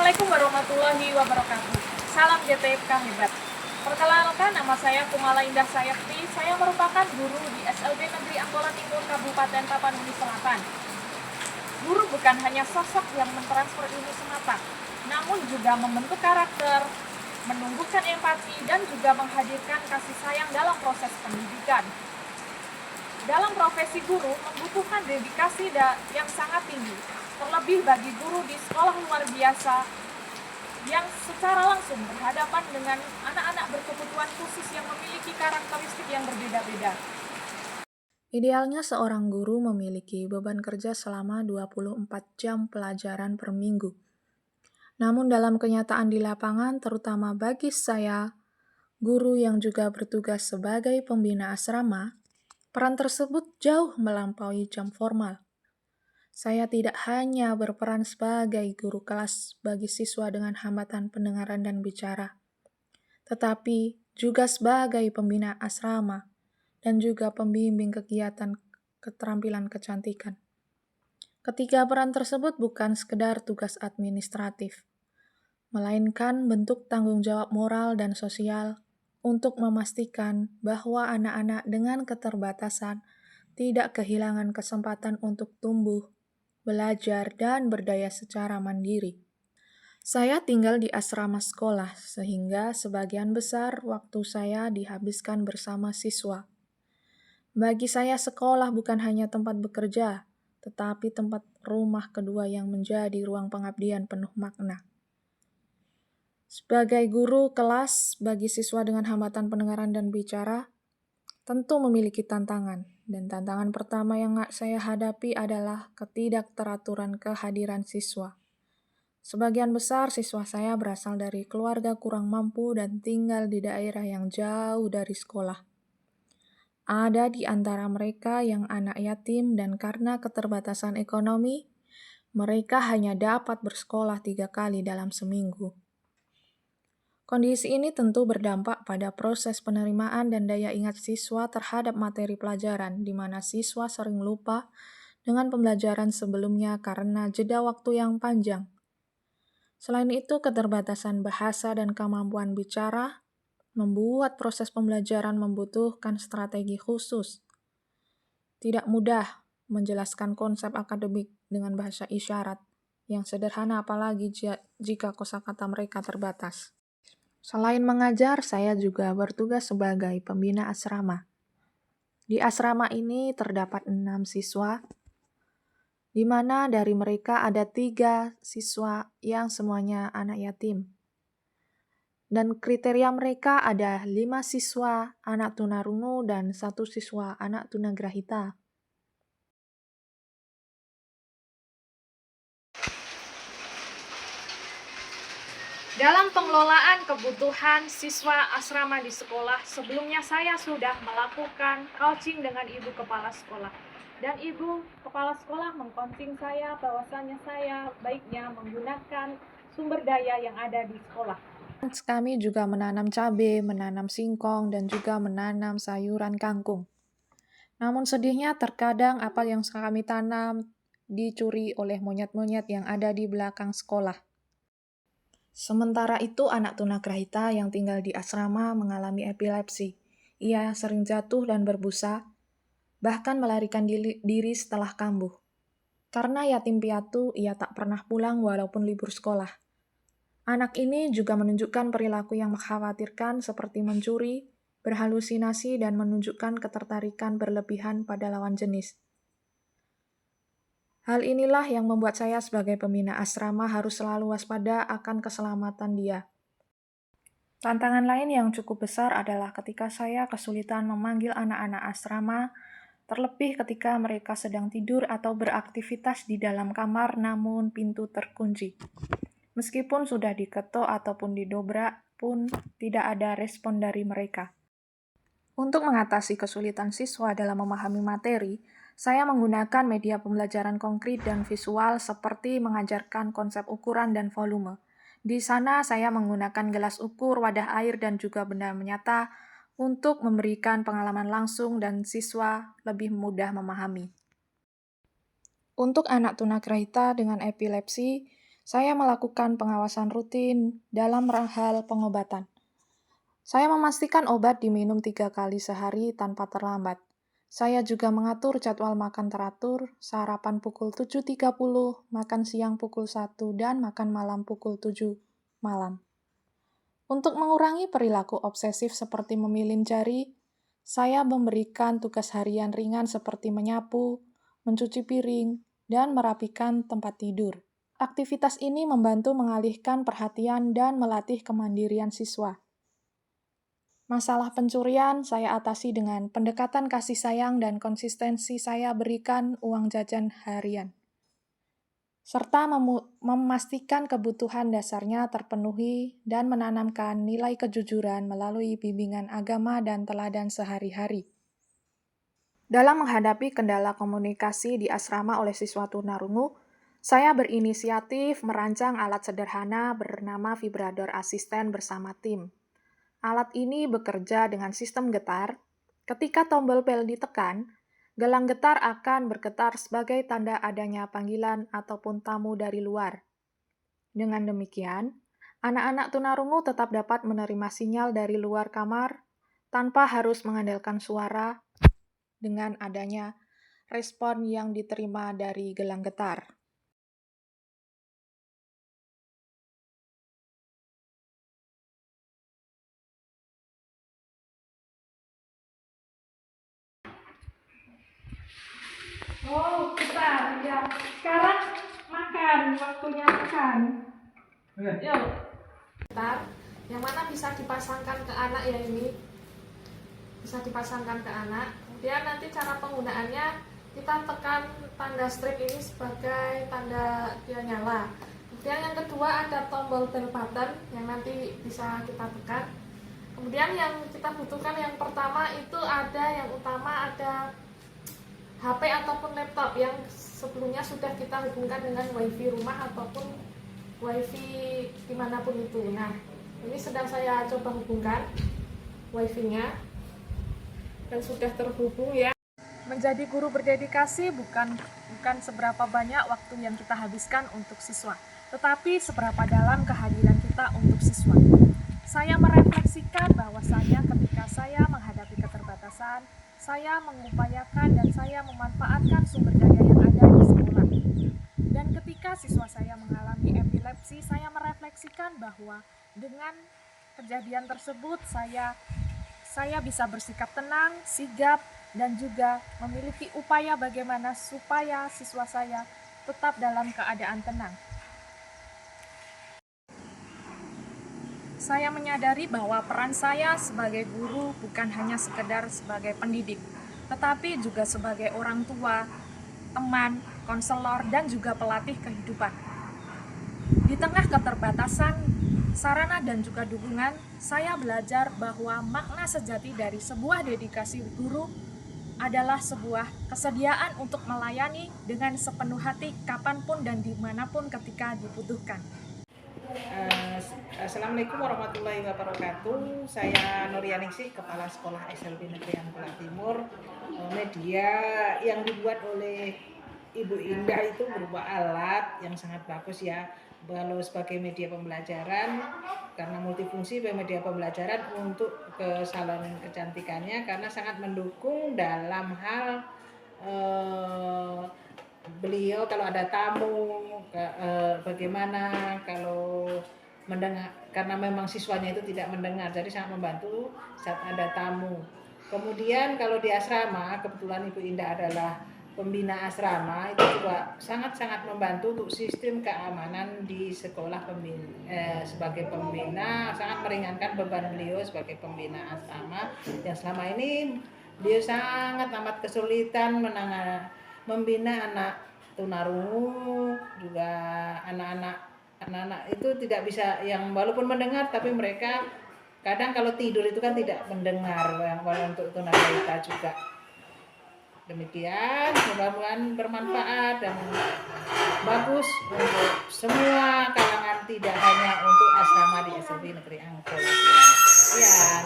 Assalamualaikum warahmatullahi wabarakatuh. Salam GTIPK hebat. Perkenalkan, nama saya Kumala Indah Sayakti. Saya merupakan guru di SLB Negeri Angkola Timur Kabupaten Tapanuli Selatan. Guru bukan hanya sosok yang mentransfer ilmu semata, namun juga membentuk karakter, menumbuhkan empati, dan juga menghadirkan kasih sayang dalam proses pendidikan. Dalam profesi guru membutuhkan dedikasi yang sangat tinggi, terlebih bagi guru di sekolah luar biasa yang secara langsung berhadapan dengan anak-anak berkebutuhan khusus yang memiliki karakteristik yang berbeda-beda. Idealnya seorang guru memiliki beban kerja selama 24 jam pelajaran per minggu. Namun dalam kenyataan di lapangan, terutama bagi saya, guru yang juga bertugas sebagai pembina asrama, peran tersebut jauh melampaui jam formal. Saya tidak hanya berperan sebagai guru kelas bagi siswa dengan hambatan pendengaran dan bicara, tetapi juga sebagai pembina asrama dan juga pembimbing kegiatan keterampilan kecantikan. Ketiga peran tersebut bukan sekedar tugas administratif, melainkan bentuk tanggung jawab moral dan sosial untuk memastikan bahwa anak-anak dengan keterbatasan tidak kehilangan kesempatan untuk tumbuh, belajar, dan berdaya secara mandiri. Saya tinggal di asrama sekolah, sehingga sebagian besar waktu saya dihabiskan bersama siswa. Bagi saya, sekolah bukan hanya tempat bekerja, tetapi tempat rumah kedua yang menjadi ruang pengabdian penuh makna. Sebagai guru kelas bagi siswa dengan hambatan pendengaran dan bicara, tentu memiliki tantangan. Dan tantangan pertama yang saya hadapi adalah ketidakteraturan kehadiran siswa. Sebagian besar siswa saya berasal dari keluarga kurang mampu dan tinggal di daerah yang jauh dari sekolah. Ada di antara mereka yang anak yatim dan karena keterbatasan ekonomi, mereka hanya dapat bersekolah 3 kali dalam seminggu. Kondisi ini tentu berdampak pada proses penerimaan dan daya ingat siswa terhadap materi pelajaran, di mana siswa sering lupa dengan pembelajaran sebelumnya karena jeda waktu yang panjang. Selain itu, keterbatasan bahasa dan kemampuan bicara membuat proses pembelajaran membutuhkan strategi khusus. Tidak mudah menjelaskan konsep akademik dengan bahasa isyarat yang sederhana, apalagi jika kosakata mereka terbatas. Selain mengajar, saya juga bertugas sebagai pembina asrama. Di asrama ini terdapat 6 siswa, di mana dari mereka ada 3 siswa yang semuanya anak yatim. Dan kriteria mereka ada 5 siswa anak tunarungu dan 1 siswa anak tunagrahita. Dalam pengelolaan kebutuhan siswa asrama di sekolah, sebelumnya saya sudah melakukan coaching dengan ibu kepala sekolah. Dan ibu kepala sekolah mengcoaching saya bahwasannya saya baiknya menggunakan sumber daya yang ada di sekolah. Kami juga menanam cabai, menanam singkong, dan juga menanam sayuran kangkung. Namun sedihnya terkadang apa yang kami tanam dicuri oleh monyet-monyet yang ada di belakang sekolah. Sementara itu, anak tunagrahita yang tinggal di asrama mengalami epilepsi. Ia sering jatuh dan berbusa, bahkan melarikan diri setelah kambuh. Karena yatim piatu, ia tak pernah pulang walaupun libur sekolah. Anak ini juga menunjukkan perilaku yang mengkhawatirkan seperti mencuri, berhalusinasi, dan menunjukkan ketertarikan berlebihan pada lawan jenis. Hal inilah yang membuat saya sebagai pembina asrama harus selalu waspada akan keselamatan dia. Tantangan lain yang cukup besar adalah ketika saya kesulitan memanggil anak-anak asrama, terlebih ketika mereka sedang tidur atau beraktivitas di dalam kamar namun pintu terkunci. Meskipun sudah diketok ataupun didobrak pun tidak ada respon dari mereka. Untuk mengatasi kesulitan siswa dalam memahami materi, saya menggunakan media pembelajaran konkret dan visual seperti mengajarkan konsep ukuran dan volume. Di sana saya menggunakan gelas ukur, wadah air, dan juga benda menyata untuk memberikan pengalaman langsung dan siswa lebih mudah memahami. Untuk anak tunagrahita dengan epilepsi, Saya melakukan pengawasan rutin dalam hal pengobatan. Saya memastikan obat diminum 3 kali sehari tanpa terlambat. Saya juga mengatur jadwal makan teratur, sarapan pukul 7.30, makan siang pukul 1, dan makan malam pukul 7 malam. Untuk mengurangi perilaku obsesif seperti memilin jari, saya memberikan tugas harian ringan seperti menyapu, mencuci piring, dan merapikan tempat tidur. Aktivitas ini membantu mengalihkan perhatian dan melatih kemandirian siswa. Masalah pencurian saya atasi dengan pendekatan kasih sayang dan konsistensi saya berikan uang jajan harian, serta memastikan kebutuhan dasarnya terpenuhi dan menanamkan nilai kejujuran melalui bimbingan agama dan teladan sehari-hari. Dalam menghadapi kendala komunikasi di asrama oleh siswa tunarungu, saya berinisiatif merancang alat sederhana bernama vibrator asisten bersama tim. Alat ini bekerja dengan sistem getar. Ketika tombol bel ditekan, gelang getar akan bergetar sebagai tanda adanya panggilan ataupun tamu dari luar. Dengan demikian, anak-anak tunarungu tetap dapat menerima sinyal dari luar kamar tanpa harus mengandalkan suara dengan adanya respon yang diterima dari gelang getar. Oh, kita ya. Sekarang makan, waktunya makan. Yuk. Bentar, yang mana bisa dipasangkan ke anak ya ini. Bisa dipasangkan ke anak. Kemudian nanti cara penggunaannya kita tekan tanda strip ini sebagai tanda dia nyala. Kemudian yang kedua ada tombol bell button yang nanti bisa kita tekan. Kemudian yang kita butuhkan yang pertama itu ada yang utama ada HP ataupun laptop yang sebelumnya sudah kita hubungkan dengan WiFi rumah ataupun WiFi dimanapun itu. Nah, ini sedang saya coba hubungkan WiFi-nya dan sudah terhubung ya. Menjadi guru berdedikasi bukan seberapa banyak waktu yang kita habiskan untuk siswa, tetapi seberapa dalam kehadiran kita untuk siswa. Saya merefleksikan bahwa ketika saya menghadapi keterbatasan, saya mengupayakan dan saya memanfaatkan sumber daya yang ada di sekolah. Dan ketika siswa saya mengalami epilepsi, saya merefleksikan bahwa dengan kejadian tersebut saya bisa bersikap tenang, sigap, dan juga memiliki upaya bagaimana supaya siswa saya tetap dalam keadaan tenang. Saya menyadari bahwa peran saya sebagai guru bukan hanya sekedar sebagai pendidik, tetapi juga sebagai orang tua, teman, konselor, dan juga pelatih kehidupan. Di tengah keterbatasan, sarana dan juga dukungan, saya belajar bahwa makna sejati dari sebuah dedikasi guru adalah sebuah kesediaan untuk melayani dengan sepenuh hati kapanpun dan dimanapun ketika dibutuhkan. Assalamualaikum warahmatullahi wabarakatuh. Saya Nurianingsih, Kepala Sekolah SLB Negeri Angkola Timur. Media yang dibuat oleh Ibu Indah itu berupa alat yang sangat bagus ya. Kalau sebagai media pembelajaran, karena multifungsi media pembelajaran untuk ke salon kecantikannya, karena sangat mendukung dalam hal beliau kalau ada tamu, bagaimana kalau mendengar, karena memang siswanya itu tidak mendengar, jadi sangat membantu saat ada tamu. Kemudian kalau di asrama, kebetulan Ibu Indah adalah pembina asrama, itu juga sangat-sangat membantu untuk sistem keamanan di sekolah. Sebagai pembina sangat meringankan beban beliau sebagai pembina asrama yang selama ini beliau sangat amat kesulitan membina anak tunarungu, juga anak-anak itu tidak bisa, yang walaupun mendengar tapi mereka kadang kalau tidur itu kan tidak mendengar, yang untuk tunagrahita juga. Demikian, mudah-mudahan bermanfaat dan bagus untuk semua kalangan, tidak hanya untuk asrama di SLB Negeri Angkola. Sekian.